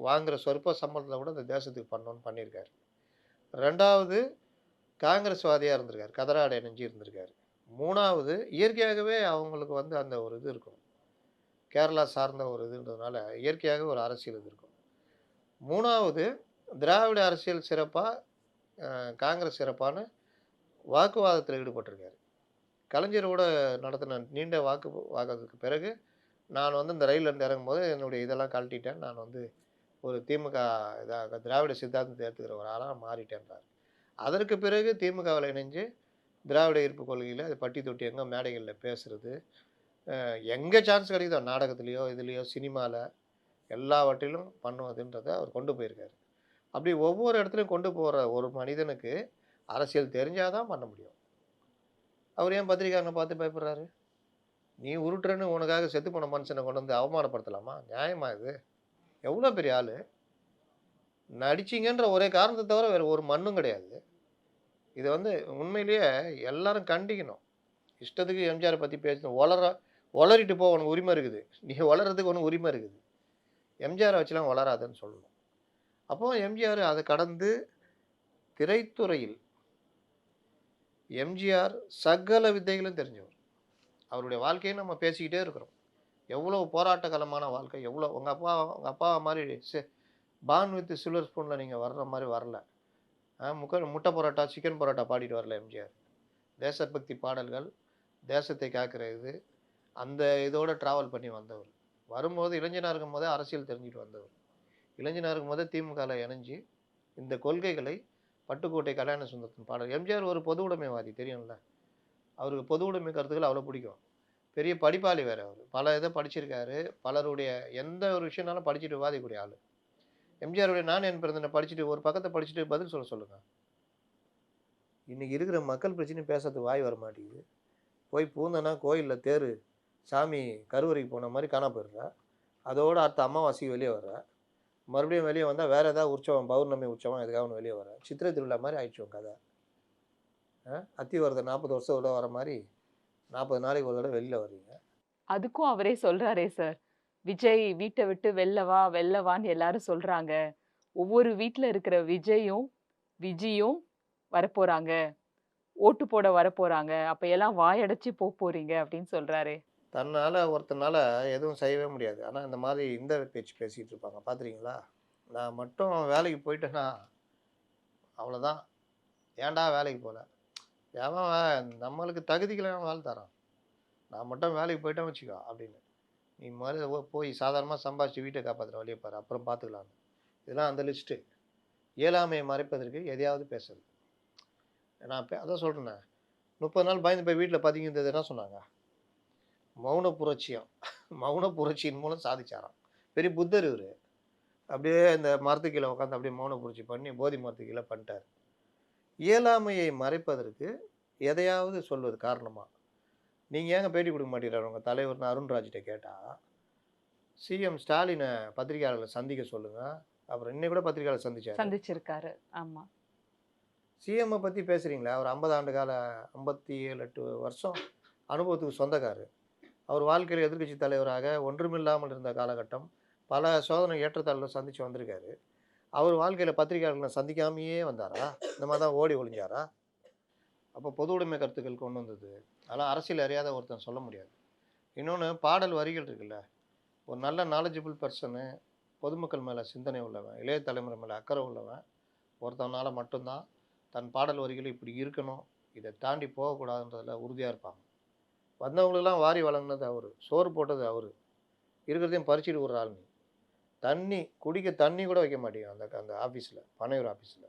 வாங்குற சொற்ப சம்பளத்துல கூட இந்த தேசத்துக்கு பண்ணணும்னு பண்ணியிருக்காரு. 2வது காங்கிரஸ்வாதியா இருந்திருக்காரு. கதராடை அணிஞ்சு இருந்திருக்காரு. 3வது இயற்கையாகவே அவங்களுக்கு வந்து அந்த ஒரு இது இருக்கும். கேரளா சார்ந்த ஒரு இதுன்றதுனால இயற்கையாகவே ஒரு அரசியல் இது இருக்கும். 3வது திராவிட அரசியல் சிறப்பா, காங்கிரஸ் சிறப்பான்னு வாக்குவாதத்துல ஈடுபட்டிருக்காரு. கலைஞரோட நடத்தின நீண்ட வாக்குவாதத்துக்கு பிறகு, நான் வந்து இந்த ரயில்ல இருந்து இறங்கும்போது என்னுடைய இதெல்லாம் கழட்டிட்டேன். நான் வந்து ஒரு திமுக திராவிட சித்தாந்தத்தை ஏத்துக்கிற ஒரு ஆளா மாறிட்டேன்றாரு. அதற்கு பிறகு திமுகவுல இணைஞ்சு திராவிட ஈர்ப்பு கொள்கையில அது பட்டி தொட்டி எங்க மேடைகள்ல பேசுறது, எங்கே சான்ஸ் கிடைக்குதோ நாடகத்துலேயோ இதுலேயோ சினிமாவில் எல்லாவற்றிலும் பண்ணுவதுன்றதை அவர் கொண்டு போயிருக்காரு. அப்படி ஒவ்வொரு இடத்துலையும் கொண்டு போகிற ஒரு மனிதனுக்கு அரசியல் தெரிஞ்சால் தான் பண்ண முடியும். அவர் ஏன் பத்திரிக்கையாளனை பார்த்து பயப்படுறாரு? நீ உருட்டுறன்னு உனக்காக செத்து போன மனுஷனை கொண்டு வந்து அவமானப்படுத்தலாமா? நியாயமா இது? எவ்வளோ பெரிய ஆள் நடிச்சிங்கன்ற ஒரே காரணத்தை தவிர வேறு ஒரு மண்ணும் கிடையாது. இதை வந்து உண்மையிலேயே எல்லாரும் கண்டிக்கணும். இஷ்டத்துக்கு எம்ஜிஆரை பற்றி பேசணும். ஒளறிட்டு போ, உனக்கு உரிமை இருக்குது. நீ வளர்றதுக்கு உனக்கு உரிமை இருக்குது. எம்ஜிஆரை வச்சுலாம் வளராதுன்னு சொல்லணும். அப்போ எம்ஜிஆர் அதை கடந்து திரைத்துறையில் எம்ஜிஆர் சகல வித்தைகளும் தெரிஞ்சவர். அவருடைய வாழ்க்கையை நம்ம பேசிக்கிட்டே இருக்கிறோம். எவ்வளோ போராட்டகலமான வாழ்க்கை, எவ்வளோ உங்கள் அப்பா மாதிரி பான் வித் சில்வர் ஸ்பூனில் நீங்கள் வர்ற மாதிரி வரல. முட்டை பரோட்டா சிக்கன் பரோட்டா பாடிட்டு வரல எம்ஜிஆர். தேசபக்தி பாடல்கள், தேசத்தை காக்கிற இது, அந்த இதோட ட்ராவல் பண்ணி வந்தவர். வரும்போது இளைஞனாக இருக்கும் போதே அரசியல் தெரிஞ்சுட்டு வந்தவர். இளைஞனாக இருக்கும் போதே திமுகவில் இணைஞ்சு இந்த கொள்கைகளை பட்டுக்கோட்டை கல்யாண சுந்தரத்தின் பாடல். எம்ஜிஆர் ஒரு பொது உடைமைவாதி தெரியும்ல. அவருக்கு பொது உடைமை கருத்துக்கள் அவ்வளோ பிடிக்கும். பெரிய படிப்பாளி வேறு அவர். பல இதை படிச்சிருக்காரு. பலருடைய எந்த ஒரு விஷயம்னாலும் படிச்சுட்டு விவாதிக்கக்கூடிய ஆள். எம்ஜிஆருடைய நான் என் பிறந்தனை படிச்சுட்டு ஒரு பக்கத்தை படிச்சுட்டு பதில் சொல்லுங்கள். இன்றைக்கி இருக்கிற மக்கள் பிரச்சனை பேசுறதுக்கு வாய் வர மாட்டேங்குது. போய் பூந்தனா கோயிலில் தேர் சாமி கருவறைக்கு போன மாதிரி காண போயிடுறா. அதோடு அடுத்த அமாவாசைக்கு வெளியே வர்ற. மறுபடியும் வெளியே வந்தால் வேறு ஏதாவது உற்சவம், பௌர்ணமி உற்சவம் எதுக்காக ஒன்று வெளியே வர. சித்திரை திருவிழா மாதிரி ஆயிடுச்சு கதை. அத்திவரதர் 40 வருஷம் விட வர மாதிரி 40 நாளைக்கு ஒரு தடவை வெளியில் வர்றீங்க. அதுக்கும் அவரே சொல்றாரே சார், விஜய் வீட்டை விட்டு வெள்ளவான்னு எல்லாரும் சொல்றாங்க. ஒவ்வொரு வீட்டில் இருக்கிற விஜயும் வரப்போறாங்க, ஓட்டு போட வரப்போறாங்க. அப்ப எல்லாம் வாயடைச்சு போறீங்க அப்படின்னு சொல்றாரே. தன்னால் ஒருத்தனால எதுவும் செய்யவே முடியாது. ஆனால் இந்த மாதிரி இந்த பேச்சு பேசிகிட்டு இருப்பாங்க. பார்த்துறீங்களா? நான் மட்டும் வேலைக்கு போயிட்டேன்னா அவ்வளோதான். ஏன்டா வேலைக்கு போகல? ஏன் நம்மளுக்கு தகுதிக்கெல்லாம் வேலை தரான். நான் மட்டும் வேலைக்கு போயிட்டேன் வச்சுக்கோ அப்படின்னு. நீ முதல்ல போய் சாதாரணமாக சம்பாதிச்சு வீட்டை காப்பாற்றுற வழியை பாரு, அப்புறம் பார்த்துக்கலான்னு. இதெல்லாம் அந்த லிஸ்ட்டு. இயலாமையை மறைப்பதற்கு எதையாவது பேசுறது. நான் அதான் சொல்கிறேன்னே, 30 நாள் பயந்து போய் வீட்டில் பதுங்கியிருந்தது என்ன சொன்னாங்க? மௌன புரட்சியம். மௌன புரட்சியின் மூலம் சாதிச்சாராம். பெரிய புத்தர் இவர். அப்படியே இந்த மரத்துக்கு கீழே உட்காந்து அப்படியே மௌன புரட்சி பண்ணி போதி மரத்துக்கு கீழே பண்ணிட்டார். இயலாமையை மறைப்பதற்கு எதையாவது சொல்வது காரணமாக. நீங்கள் ஏங்க பேட்டி கொடுக்க மாட்டேங்கிறார் உங்கள் தலைவர்னு அருண்ராஜ்கிட்ட கேட்டால், சிஎம் ஸ்டாலினை பத்திரிகையாளர்களை சந்திக்க சொல்லுங்கள். அப்புறம் இன்னைக்கு கூட பத்திரிகையாளர் சந்திச்சிருக்காரு. ஆமாம். சிஎம்மை பற்றி பேசுகிறீங்களா? அவர் 50 ஆண்டு கால 57-8 வருஷம் அனுபவத்துக்கு சொந்தக்காரர். அவர் வாழ்க்கையில் எதிர்க்கட்சி தலைவராக ஒன்றுமில்லாமல் இருந்த காலகட்டம், பல சோதனை ஏற்றத்தாழ்வுகளை சந்தித்து வந்திருக்காரு. அவர் வாழ்க்கையில் பத்திரிகையாளர்களை சந்திக்காமையே வந்தாரா? இந்த மாதிரி தான் ஓடி ஒளிஞ்சாரா? அப்போ பொது உடைமை கருத்துக்கள் கொண்டு வந்தது. அதெல்லாம் அரசியல் அறியாத ஒருத்தன் சொல்ல முடியாது. இன்னொன்று, பாடல் வரிகள் இருக்குல்ல, ஒரு நல்ல நாலேஜபிள் பர்சனு, பொதுமக்கள் மேலே சிந்தனை உள்ளவன், இளைய தலைமுறை மேலே அக்கறை உள்ளவன் ஒருத்தனால மட்டும்தான் தன் பாடல் வரிகள் இப்படி இருக்கணும், இதை தாண்டி போகக்கூடாதுன்றதில் உறுதியாக இருப்பாங்க. வந்தவங்களுக்கெல்லாம் வாரி வழங்கினது அவர், சோறு போட்டது அவர், இருக்கிறதையும் பறிச்சுட்டு விடுற ஆள். நீ தண்ணி குடிக்க தண்ணி கூட வைக்க மாட்டேங்க அந்த ஆஃபீஸில், பனையூர் ஆஃபீஸில்.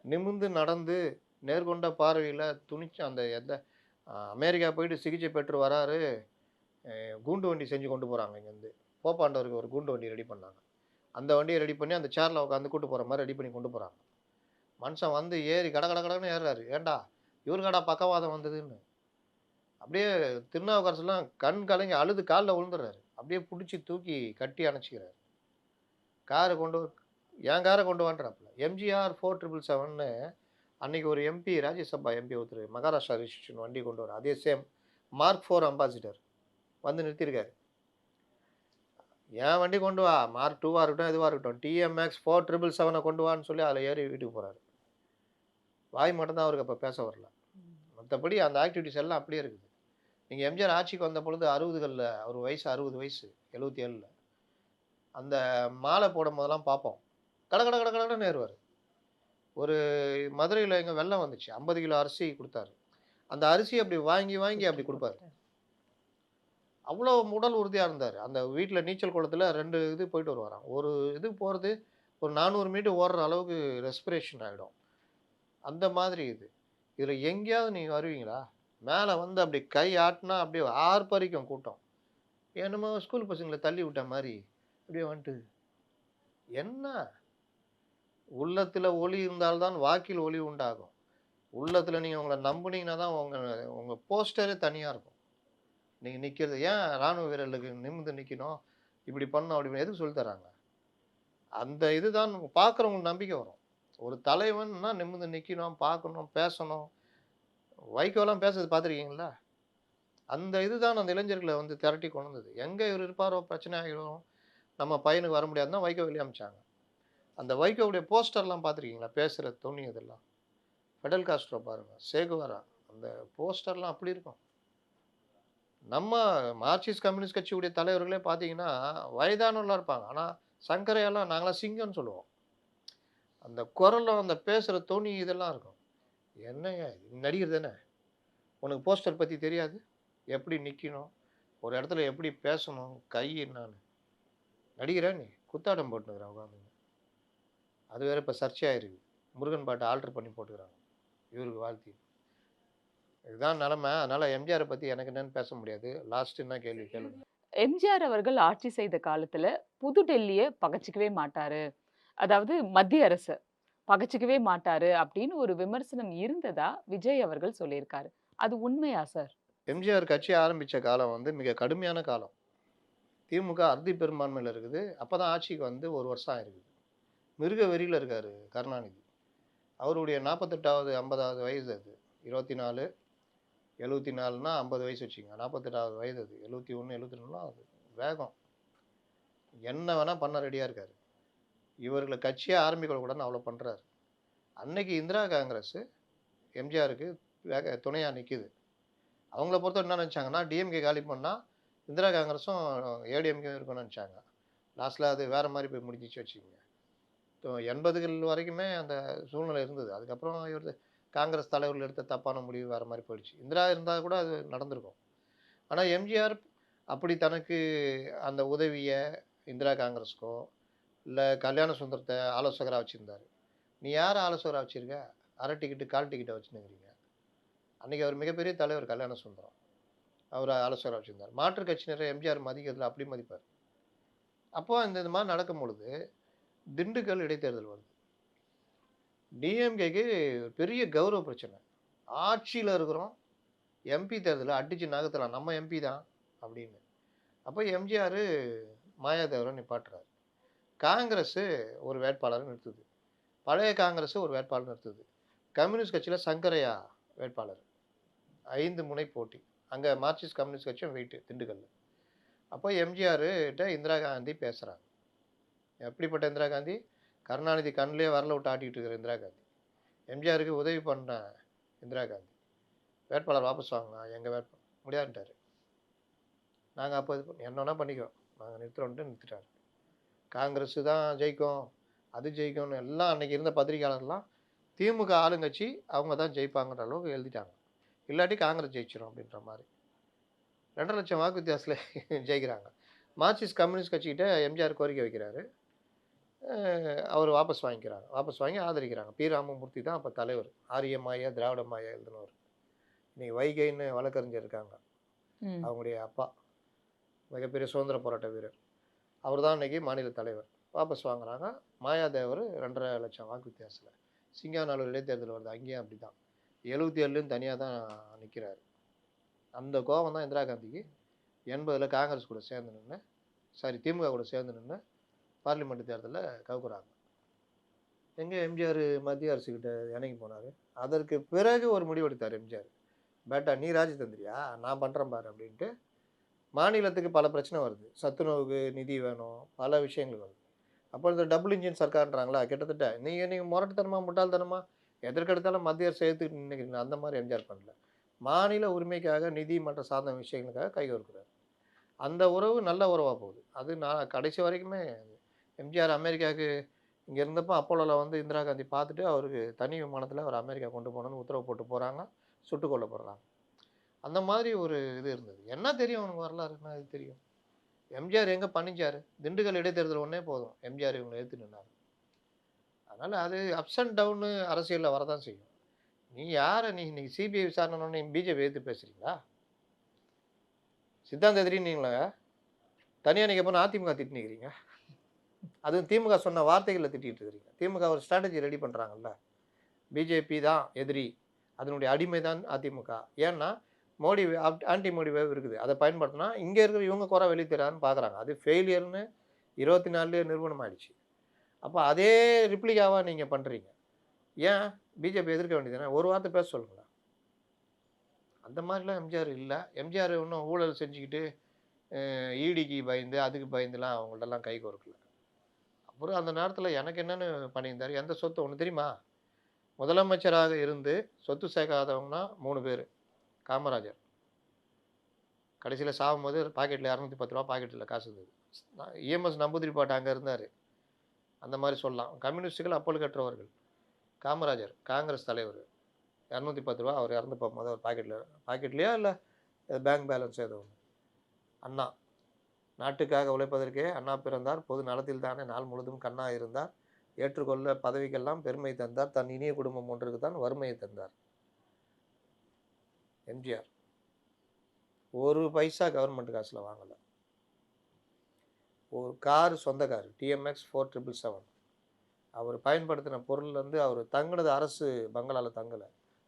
நிமிர்ந்து நடந்து நேர்கொண்ட பார்வையில் துணிச்சு அந்த அமெரிக்கா போயிட்டு சிகிச்சை பெற்று வராரு. கூண்டு வண்டி செஞ்சு கொண்டு போகிறாங்க. இங்கேருந்து போப்பாண்டவருக்கு ஒரு கூண்டு வண்டி ரெடி பண்ணாங்க. அந்த வண்டியை ரெடி பண்ணி அந்த சேரில் உட்காந்து கூட்டு போகிற மாதிரி ரெடி பண்ணி கொண்டு போகிறாங்க. மனுஷன் வந்து ஏறி கடன்னு ஏறுறாரு. ஏண்டா இவருக்காடா பக்கவாதம் வந்ததுன்னு. அப்படியே திருநாவுக்கரசுலாம் கண் கலங்கி அழுது காலில் விழுந்துடுறாரு. அப்படியே பிடிச்சி தூக்கி கட்டி அணைச்சிக்கிறாரு. காரை என் காரை கொண்டு வான்றாப்புல. எம்ஜிஆர் 4777ன்னு அன்றைக்கி ஒரு எம்பி, ராஜ்யசபா எம்பி ஒருத்தர் மகாராஷ்டிரா ரிஜிஸ்ட்ரேஷன் வண்டி கொண்டு வர, அதே சேம் மார்க் 4 அம்பாசிடர் வந்து நிறுத்தியிருக்காரு. என் வண்டி கொண்டு வா, மார்க் 2வாக இருக்கட்டும் எதுவாக இருக்கட்டும், டிஎம்எக்ஸ் 4777 கொண்டு வான்னு சொல்லி அதில் ஏறி வீட்டுக்கு போகிறாரு. வாய் மட்டும்தான் அவருக்கு அப்போ பேச வரல. மற்றபடி அந்த ஆக்டிவிட்டிஸ் எல்லாம் அப்படியே இருக்குது. நீங்கள் எம்ஜிஆர் ஆட்சிக்கு வந்த பொழுது 60களில், அவர் வயசு 60 வயசு, 77ல் அந்த மாலை போடும் போதெல்லாம் பார்ப்போம். கடன்னு ஏறுவார். ஒரு மதுரையில் எங்கே வெள்ளம் வந்துச்சு, 50 கிலோ அரிசி கொடுத்தாரு. அந்த அரிசி அப்படி வாங்கி அப்படி கொடுப்பாரு. அவ்வளோ உடல் உறுதியாக இருந்தார். அந்த வீட்டில் நீச்சல் குளத்தில் 2 இது போயிட்டு வருவாராம். ஒரு இது போகிறது ஒரு 400 மீட்டர் ஓடுற அளவுக்கு ரெஸ்பிரேஷன் ஆகிடும். அந்த மாதிரி இது. இதில் எங்கேயாவது நீங்கள் வருவீங்களா? மேலே வந்து அப்படி கை ஆட்டினா அப்படியே ஆர்ப்பரிக்கும் கூட்டம். என்னமோ ஸ்கூல் பசங்கள தள்ளி விட்ட மாரி அப்படியே வந்துட்டு, என்ன உள்ளத்துல ஒளி இருந்தால் தான் வாக்கில் ஒளி உண்டாகும். உள்ளத்துல நீங்க உங்கள நம்புனீங்கன்னா தான் உங்க உங்க போஸ்டரே தனியா இருக்கும். நீங்க நிக்கிறது ஏன் ராணுவ வீரர்களுக்கு நிமிர்ந்து நிக்கணும், இப்படி பண்ணணும் அப்படி எதுக்கு சொல்லி தராங்க? அந்த இதுதான் பார்க்குறவங்களுக்கு நம்பிக்கை வரும். ஒரு தலைவன்னா நிமிர்ந்து நிக்கணும், பார்க்கணும், பேசணும். வைகோலாம் பேசுறது பார்த்துருக்கீங்களா? அந்த இதுதான் அந்த இளைஞர்கள வந்து திரட்டி கொண்டு வந்தது. எங்க இவரு இருப்பாரோ பிரச்சனை ஆயிரும், நம்ம பையனுக்கு வர முடியாதுன்னா வைகோ வெளிய அனுப்பிச்சாங்க. அந்த வைகோவுடைய போஸ்டர்லாம் பார்த்துருக்கீங்களா? பேசுற தொனி இதெல்லாம். ஃபெடல் காஸ்ட்ரோ பாருங்க, சேகுவாரா அந்த போஸ்டர்லாம் அப்படி இருக்கும். நம்ம மார்க்சிஸ்ட் கம்யூனிஸ்ட் கட்சியுடைய தலைவர்களே பார்த்தீங்கன்னா, வயதானவர்களா இருப்பாங்க. ஆனா சங்கரையாலாம் நாங்கலாம் சிங்கம்ன்னு சொல்லுவோம். அந்த குரலும், அந்த பேசுற தொனி இதெல்லாம் இருக்கும். என்னய்ய நீ நடிகர் தானே! உனக்கு போஸ்டர் பத்தி தெரியாது? எப்படி நிக்கணும்? ஒரு இடத்துல எப்படி பேசணும்? கை என்னான்னு. நடிகரா நீ? குத்தாட்டம் போட்டுன்னுருக்குற உட்காந்துன்னு. அது வேற இப்ப சர்ச்சையாயிருக்கு. முருகன் பாட்ட ஆல்டர் பண்ணி போட்டுக்கிறாங்க. இவருக்கு வாழ்த்தி. இதுதான் நிலைமை. அதனால எம்ஜிஆர பத்தி எனக்கு என்னன்னு பேச முடியாது. லாஸ்ட் என்ன கேள்வி கேளுங்க. எம்ஜிஆர் அவர்கள் ஆட்சி செய்த காலத்துல புது டெல்லிய பகச்சுக்கவே மாட்டாரு. அதாவது மத்திய அரச பகச்சுக்கவே மாட்டாரு அப்படின்னு ஒரு விமர்சனம் இருந்ததா விஜய் அவர்கள் சொல்லியிருக்காரு. அது உண்மையா சார்? எம்ஜிஆர் கட்சி ஆரம்பிச்ச காலம் வந்து மிக கடுமையான காலம். திமுக அறுதி பெரும்பான்மையில இருக்குது. அப்பதான் ஆட்சிக்கு வந்து 1 வருஷம் ஆயிருக்குது. மிருக வெறியில இருக்காரு கருணாநிதி. அவருடைய 48வது, 50வது வயசு அது. 24, 74ன்னா 50 வயசு வச்சுக்கங்க. 48வது வயது அது. 71, 72லாம் அது வேகம். என்ன வேணா பண்ண ரெடியா இருக்காரு. இவர்கள கட்சியே ஆரம்பிக்க கூடாதுன்னு அவ்வளோ பண்றாரு. அன்னைக்கு இந்திரா காங்கிரஸ் எம்ஜிஆருக்கு துணையா நிக்குது. அவங்கள பொறுத்தவரை என்ன நினைச்சாங்கன்னா, டிஎம்கே காலி பண்ணா இந்திரா காங்கிரஸும் ஏடிஎம்கேவும் இருக்கும்னு நினைச்சாங்க. லாஸ்ட்ல அது வேற மாரி போய் முடிஞ்சிச்சு வச்சுக்கங்க. 80கள் வரைக்குமே அந்த சூழ்நிலை இருந்தது. அதுக்கப்புறம் இவரு காங்கிரஸ் தலைவர்கள் எடுத்த தப்பான முடிவு வேற மாரி போயிடுச்சு. இந்திரா இருந்தா கூட அது நடந்திருக்கும். ஆனா எம்ஜிஆர் அப்படி தனக்கு அந்த உதவிய இந்திரா காங்கிரஸ்க்கோ, இல்ல கல்யாண சுந்தரத்த ஆலோசகரா வச்சிருந்தாரு. நீ யார ஆலோசகரா வச்சிருக்க? அரை டிக்கெட்டு, கால் டிக்கெட்ட வச்சுன்னுருக்கிறீங்க. அன்னைக்கு அவர் மிகப்பெரிய தலைவர் கல்யாண சுந்தரம். அவர ஆலோசகரா வச்சிருந்தார். மாற்றுக் கட்சியினரை எம்ஜிஆர் மதிக்கிறதுல அப்படி மதிப்பாரு. அப்போ இந்த மாரி நடக்கும் பொழுது, திண்டுக்கல் இடைத்தேர்தல் வருது. டிஎம்கேக்கு பெரிய கௌரவ பிரச்சனை. ஆட்சியில இருக்கிறோம். எம்பி தேர்தல்ல அடிச்சு நகர்த்தலாம். நம்ம எம்பி தான் அப்படின்னு. அப்ப எம்ஜிஆர் மாயாதேவர நிப்பாட்டுறாரு. காங்கிரஸ் ஒரு வேட்பாளர நிறுத்துது. பழைய காங்கிரஸ் ஒரு வேட்பாளர் நிறுத்துது. கம்யூனிஸ்ட் கட்சியில சங்கரையா வேட்பாளர். 5 முனை போட்டி. அங்க மார்க்சிஸ்ட் கம்யூனிஸ்ட் கட்சியும் வெயிட்டு திண்டுக்கல்ல. அப்போ எம்ஜிஆர் கிட்ட இந்திரா காந்தி பேசுறாங்க. எப்படிப்பட்ட இந்திரா காந்தி? கருணாநிதி கண்ணிலேயே விரல விட்டு ஆட்டிட்டு இருக்கிற இந்திரா காந்தி. எம்ஜிஆருக்கு உதவி பண்ண இந்திரா காந்தி. வேட்பாளர் வாபஸ் வாங்கலாம். எங்க முடியாதுன்ட்டாரு. நாங்க அப்போ இது என்ன வேணா பண்ணிக்கிறோம். நாங்க நிறுத்துறோம்ன்ட்டு நிறுத்திட்டாரு. காங்கிரஸ் தான் ஜெயிக்கும். அது ஜெயிக்கும்னு எல்லாம் அன்னைக்கு இருந்த பத்திரிகையாளர்லாம் திமுக ஆளுங்கட்சி அவங்க தான் ஜெயிப்பாங்கன்ற அளவுக்கு எழுதிட்டாங்க. இல்லாட்டி காங்கிரஸ் ஜெயிச்சிரும் அப்படின்ற மாரி. 2.5 லட்சம் வாக்கு வித்தியாசத்துல ஜெயிக்கிறாங்க. மார்க்சிஸ்ட் கம்யூனிஸ்ட் கட்சிகிட்ட எம்ஜிஆர் கோரிக்கை வைக்கிறாரு. அவர் வாபஸ் வாங்கிக்கிறாங்க. வாபஸ் வாங்கி ஆதரிக்கிறாங்க. பி. ராமமூர்த்தி தான் அப்ப தலைவர். ஆரிய மாயா, திராவிட மாயா எழுதினவர். இன்னைக்கு வைகைன்னு வழக்கறிஞர் இருக்காங்க. ம். அவங்களுடைய அப்பா. மிகப்பெரிய சுதந்திர போராட்ட வீரர். அவர் தான் இன்னைக்கு மாநில தலைவர். வாபஸ் வாங்குறாங்க. மாயாதேவர் 2.5 லட்சம் வாக்கு வித்தியாசத்துல. சிங்காநல்லூர் இடைத்தேர்தல் வருது. அங்கேயும் அப்படிதான். 77லும் தனியா தான் நிக்கிறாரு. அந்த கோவம் தான் இந்திரா காந்திக்கு 80ல காங்கிரஸ் கூட சேர்ந்து நின்னு, திமுக கூட சேர்ந்து நின்னு பார்லிமெண்ட் தேர்தல்ல கவுக்குறாங்க. எங்க எம்ஜிஆர் மத்திய அரசுகிட்ட இணங்கி போனாரு. அதற்கு பிறகு ஒரு முடிவு எடுத்தார் எம்ஜிஆர். பேட்டா நீ ராஜதந்திரியா? நான் பண்றேன் பாரு அப்படின்ட்டு. மாநிலத்துக்கு பல பிரச்சனை வருது. சத்துணவுக்கு நிதி வேணும். பல விஷயங்கள் வருது. அப்போ இந்த டபுள் இன்ஜின் சர்க்கார்ன்றாங்களா நீங்க நீங்க முரட்டுத்தனமா, முட்டாள்தனமா எதற்கெடுத்தாலும் மத்திய அரசு எதிர்த்துக்கிட்டு நின்னுக்கிறீங்க. அந்த மாதிரி எம்ஜிஆர் பண்ணல. மாநில உரிமைக்காக நிதி மற்றும் சார்ந்த விஷயங்களுக்காக கைகோர்க்கிறார். அந்த உறவு நல்ல உறவா போகுது. அது நான் கடைசி வரைக்குமே எம்ஜிஆர் அமெரிக்காவுக்கு இங்க இருந்தப்போ அப்போலோல வந்து இந்திரா காந்தி பார்த்துட்டு அவருக்கு தனி விமானத்துல அவர் அமெரிக்கா கொண்டு போகணும்னு உத்தரவு போட்டு போறாங்க. சுட்டுக் கொல்லப்படுறாங்க. அந்த மாதிரி ஒரு இது இருந்தது. என்ன தெரியும் உனக்கு வரலாறு? என்ன இது தெரியும்? எம்ஜிஆர் எங்க பணிஞ்சாரு? திண்டுக்கல் இடைத்தேர்தல் ஒண்ணே போதும். எம்ஜிஆர் இவங்கள எதிர்த்து நின்னாரு. அதனால அது அப்ஸ் அண்ட் டவுன் அரசியல்ல வரதான் செய்யும். நீ யாரை நீ சிபிஐ விசாரணை பிஜேபி எதிர்த்து பேசுறீங்களா? சித்தாந்த எதிரின்னீங்களா? தனியா நீங்க போனா அதிமுக திட்டினீங்க. அதுவும் திமுக சொன்ன வார்த்தைகளை திட்டிட்டு இருக்கிறீங்க. திமுக ஒரு ஸ்ட்ராட்டஜி ரெடி பண்றாங்கல்ல. பிஜேபி தான் எதிரி. அதனுடைய அடிமை தான் அதிமுக. ஏன்னா மோடி ஆன்டி மோடி வேவ் இருக்குது. அதை பயன்படுத்தினா இங்க இருக்கிற இவங்க குறை வெளிய தெரியாதுன்னு பார்க்குறாங்க. அது ஃபெயிலியர்ன்னு 24லயே நிரூபணம் ஆயிடுச்சு. அப்ப அதே ரிப்ளிகாவா நீங்க பண்றீங்க. ஏன் பிஜேபி எதிர்க்க வேண்டியதுதானே? ஒரு வார்த்தை பேச சொல்லுங்களேன். அந்த மாரிலாம் எம்ஜிஆர் இல்ல. எம்ஜிஆர் இன்னும் ஊழல் செஞ்சுக்கிட்டு ஈடிக்கு பயந்து, அதுக்கு பயந்துலாம் அவங்கள்ட்டலாம் கை கோர்க்கல. அப்புறம் அந்த நேரத்தில எனக்கு என்னன்னு பண்ணியிருந்தாரு, எந்த சொத்து ஒண்ணு தெரியுமா? முதலமைச்சராக இருந்து சொத்து சேர்க்காதவங்கன்னா 3 பேரு. காமராஜர். கடைசியில சாகும்போது பாக்கெட்ல ரூ. 210 பாக்கெட்ல காசு இருந்தது. இஎம்எஸ் நம்பூதிரிப்பாட்டு அங்க இருந்தாரு. அந்த மாரி சொல்லலாம். கம்யூனிஸ்டுகள் அப்பல் கற்றவர்கள். காமராஜர், காங்கிரஸ் தலைவர். ரூ. 210 அவர் இறந்து போகும்போது அவர் பாக்கெட்லயா இல்ல பேங்க் பேலன்ஸ் ஏதோ ஒண்ணு. அண்ணா. நாட்டுக்காக உழைப்பதற்கே அண்ணா பிறந்தார். பொது நலத்தில் தானே நாள் முழுதும் கண்ணா இருந்தார். ஏற்றுக்கொள்ள பதவிக்கெல்லாம் பெருமை தந்தார். தன் இனிய குடும்பம் ஒன்றுக்கு தான் வறுமையை தந்தார். எம்ஜிஆர். ஒரு பைசா கவர்மெண்ட் காசுல வாங்கல. ஒரு கார் சொந்த கார். டிஎம்எக்ஸ் 4777. அவர் பயன்படுத்தின பொருள் வந்து அவர் தங்குனது அரசு பங்களால தங்கல.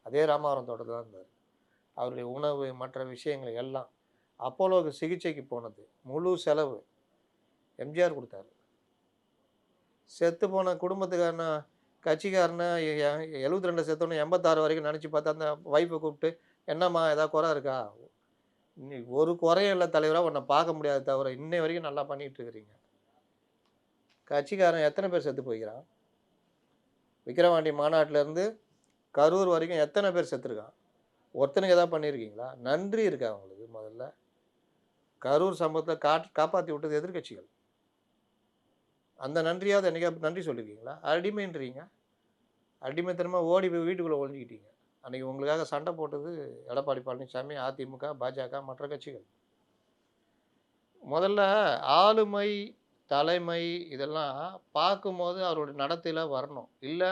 அதே ராமவரம் தோட்டத்துல தான் இருந்தார். அவருடைய உணவு மற்ற விஷயங்கள் எல்லாம். அப்போலோக்கு சிகிச்சைக்கு போனது. முழு செலவு எம்ஜிஆர் குடுத்தாரு. செத்து போன குடும்பத்துக்காரன கட்சிக்காரன 72 செத்தோனே 86 வரைக்கும் நினைச்சு பார்த்தா அந்த வைஃப கூப்பிட்டு, "என்னம்மா ஏதாவது குறை இருக்கா?" "நீ ஒரு குறையும் இல்ல தலைவரா, உன்ன பார்க்க முடியாது தவிர, இன்னை வரைக்கும் நல்லா பண்ணிட்டு இருக்கிறீங்க." கட்சிக்காரன் எத்தனை பேர் செத்து போய்க்கிறான்? விக்கிரவாண்டி மாநாட்டுல இருந்து கரூர் வரைக்கும் எத்தனை பேர் செத்துருக்கான்? ஒருத்தனுக்கு ஏதாவது பண்ணியிருக்கீங்களா? நன்றி இருக்கா உங்களுக்கு முதல்ல? கரூர் சம்பவத்துல காப்பாத்தி விட்டது எதிர்க்கட்சிகள். அந்த நன்றியாவது என்னைக்காவது நன்றி சொல்லியிருக்கீங்களா? அடிமைன்றீங்க. அடிமைத்தனமா ஓடி போய் வீட்டுக்குள்ள ஒளிஞ்சுக்கிட்டீங்க. அன்னைக்கு உங்களுக்காக சண்டை போட்டது எடப்பாடி பழனிசாமி, அதிமுக, பாஜக மற்ற கட்சிகள். முதல்ல ஆளுமை, தலைமை இதெல்லாம் பார்க்கும்போது அவருடைய நடத்தையில வரணும். இல்ல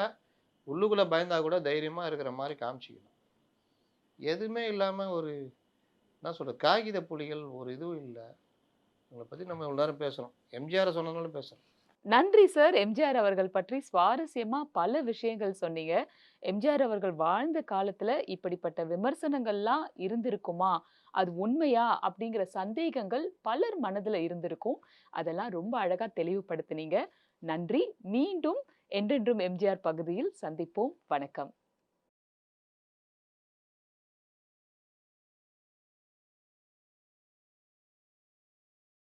உள்ளுக்குள்ள பயந்தா கூட தைரியமா இருக்கிற மாரி காமிச்சுக்கணும். எதுவுமே இல்லாம ஒரு என்ன சொல்றது, காகித புலிகள் ஒரு இதுவும் இல்ல. உங்கள பத்தி நம்ம இவ்வளவு நேரம் பேசுறோம். எம்ஜிஆர சொன்னதுனால பேசுறோம். நன்றி சார். எம்ஜிஆர் அவர்கள் பற்றி சுவாரஸ்யமா பல விஷயங்கள் சொன்னீங்க. எம்ஜிஆர் அவர்கள் வாழ்ந்த காலத்துல இப்படிப்பட்ட விமர்சனங்கள்லாம் இருந்திருக்குமா? அது உண்மையா? அப்படிங்கிற சந்தேகங்கள் பலர் மனதுல இருந்திருக்கும். அதெல்லாம் ரொம்ப அழகா தெளிவுபடுத்தினீங்க. நன்றி. மீண்டும் என்றென்றும் எம்ஜிஆர் பகுதியில் சந்திப்போம். வணக்கம்.